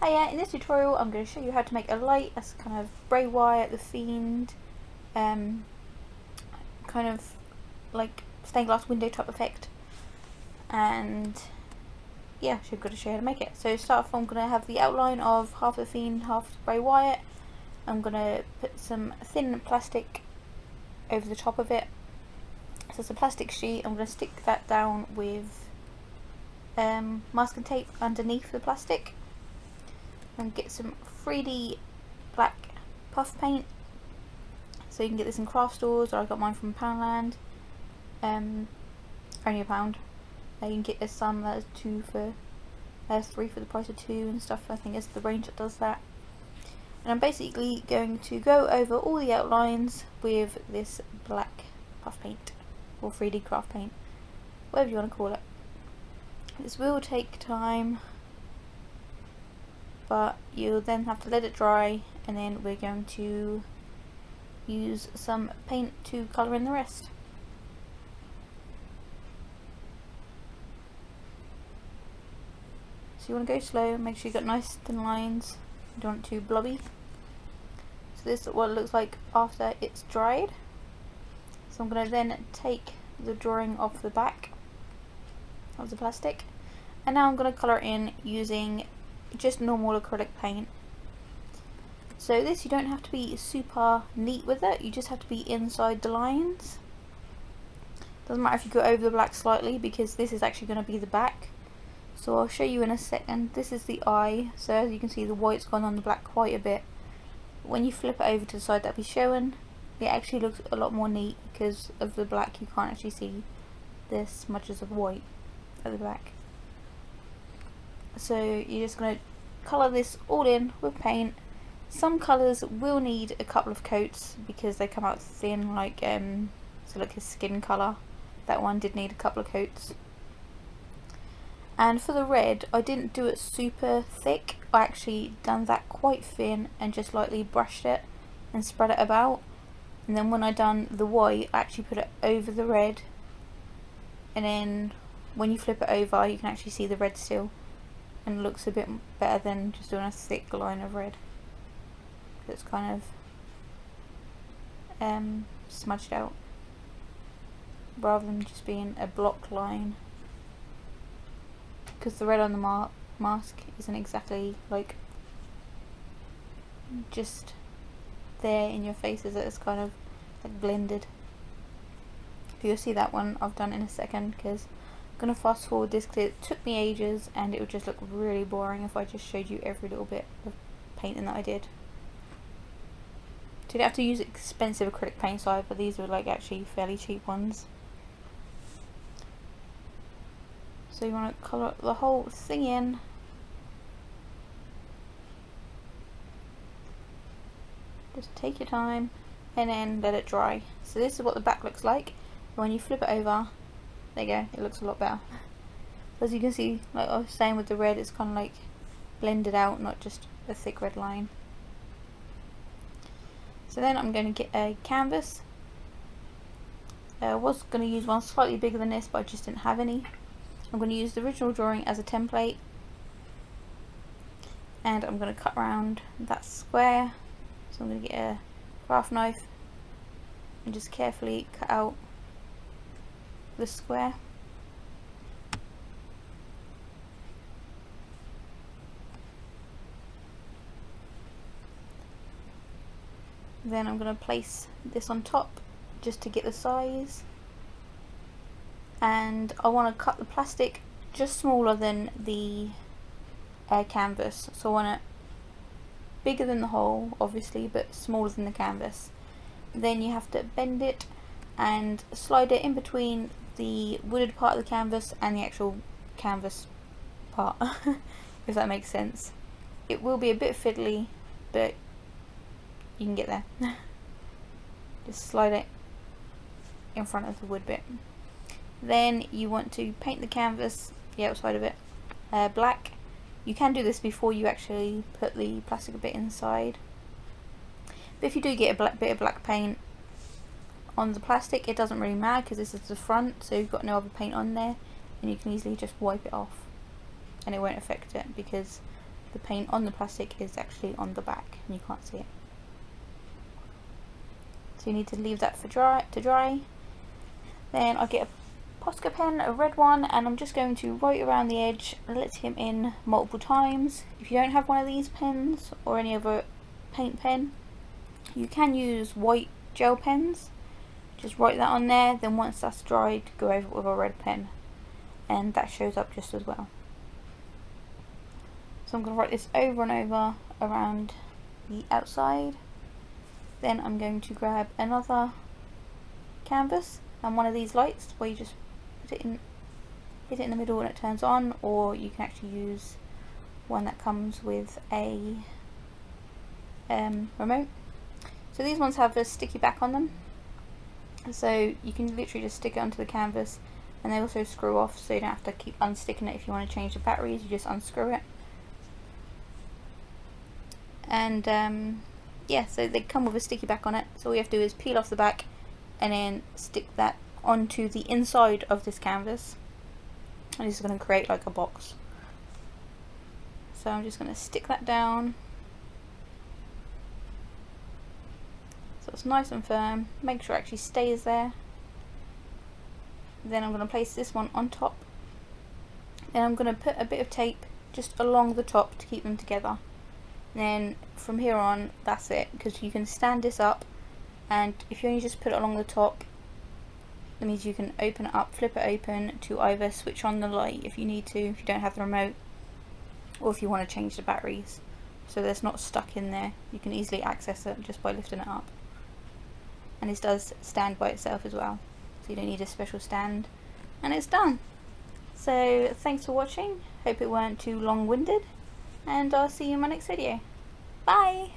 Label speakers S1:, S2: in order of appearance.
S1: Hiya, in this tutorial I'm going to show you how to make a light as kind of Bray Wyatt, the Fiend, kind of like stained glass window type effect, and yeah, I'm going to show you how to make it. So to start off, I'm going to have the outline of half the Fiend, half Bray Wyatt. I'm going to put some thin plastic over the top of it. So it's a plastic sheet. I'm going to stick that down with masking tape underneath the plastic. And get some 3D black puff paint, so you can get this in craft stores, or I got mine from Poundland, only £1. You can get this some that is 3 for the price of 2 and stuff. I think it's the range that does that. And I'm basically going to go over all the outlines with this black puff paint, or 3D craft paint, whatever you want to call it. This will take time, but you'll then have to let it dry, and then we're going to use some paint to colour in the rest. So you want to go slow, make sure you've got nice thin lines, you don't want too blobby. So this is what it looks like after it's dried. So I'm going to then take the drawing off the back of the plastic, and now I'm going to colour in using just normal acrylic paint. So this, you don't have to be super neat with it, you just have to be inside the lines. Doesn't matter if you go over the black slightly, because this is actually going to be the back. So I'll show you in a second. This is the eye, so as you can see the white's gone on the black quite a bit. When you flip it over to the side that'll be showing, it actually looks a lot more neat because of the black. You can't actually see this much as of white at the back. So you're just going to colour this all in with paint. Some colours will need a couple of coats because they come out thin, like so like his skin colour. That one did need a couple of coats. And for the red, I didn't do it super thick. I actually done that quite thin and just lightly brushed it and spread it about. And then when I done the white, I actually put it over the red. And then when you flip it over, you can actually see the red still. And it looks a bit better than just doing a thick line of red. It's kind of smudged out, rather than just being a block line. Because the red on the mask isn't exactly like just there in your face, is it? It's kind of like blended. But you'll see that one I've done in a second, because I'm going to fast forward this because it took me ages and it would just look really boring if I just showed you every little bit of painting that I did. So you don't have to use expensive acrylic paints either, these are like actually fairly cheap ones. So you want to colour the whole thing in. Just take your time and then let it dry. So this is what the back looks like. When you flip it over, there you go, it looks a lot better. As you can see, like I was saying with the red, it's kind of like blended out, not just a thick red line. So then I'm going to get a canvas. I was going to use one slightly bigger than this, but I just didn't have any. I'm going to use the original drawing as a template, and I'm going to cut around that square. So I'm going to get a craft knife and just carefully cut out the square. Then I'm going to place this on top just to get the size, and I want to cut the plastic just smaller than the canvas, so I want it bigger than the hole obviously, but smaller than the canvas. Then you have to bend it and slide it in between the wooded part of the canvas and the actual canvas part, if that makes sense. It will be a bit fiddly, but you can get there. Just slide it in front of the wood bit. Then you want to paint the canvas, the outside of it, black. You can do this before you actually put the plastic bit inside. But if you do get a bit of black paint on the plastic, it doesn't really matter because this is the front, so you've got no other paint on there, and you can easily just wipe it off and it won't affect it, because the paint on the plastic is actually on the back and you can't see it. So you need to leave that to dry. Then I get a Posca pen, a red one, and I'm just going to write around the edge, let him in multiple times. If you don't have one of these pens or any other paint pen, you can use white gel pens. Just write that on there, then once that's dried, go over it with a red pen, and that shows up just as well. So I'm going to write this over and over around the outside. Then I'm going to grab another canvas and one of these lights where you just put it in, hit it in the middle and it turns on, or you can actually use one that comes with a remote. So these ones have a sticky back on them, so you can literally just stick it onto the canvas, and they also screw off, so you don't have to keep unsticking it. If you want to change the batteries, you just unscrew it. And yeah, so they come with a sticky back on it, so all you have to do is peel off the back and then stick that onto the inside of this canvas, and this is going to create like a box. So I'm just going to stick that down so it's nice and firm, make sure it actually stays there. Then I'm going to place this one on top, then I'm going to put a bit of tape just along the top to keep them together. Then from here on, that's it, because you can stand this up, and if you only just put it along the top, that means you can open it up, flip it open to either switch on the light if you need to, if you don't have the remote, or if you want to change the batteries, so that's not stuck in there. You can easily access it just by lifting it up. And this does stand by itself as well, so you don't need a special stand, and it's done. So thanks for watching, hope it weren't too long-winded, and I'll see you in my next video. Bye!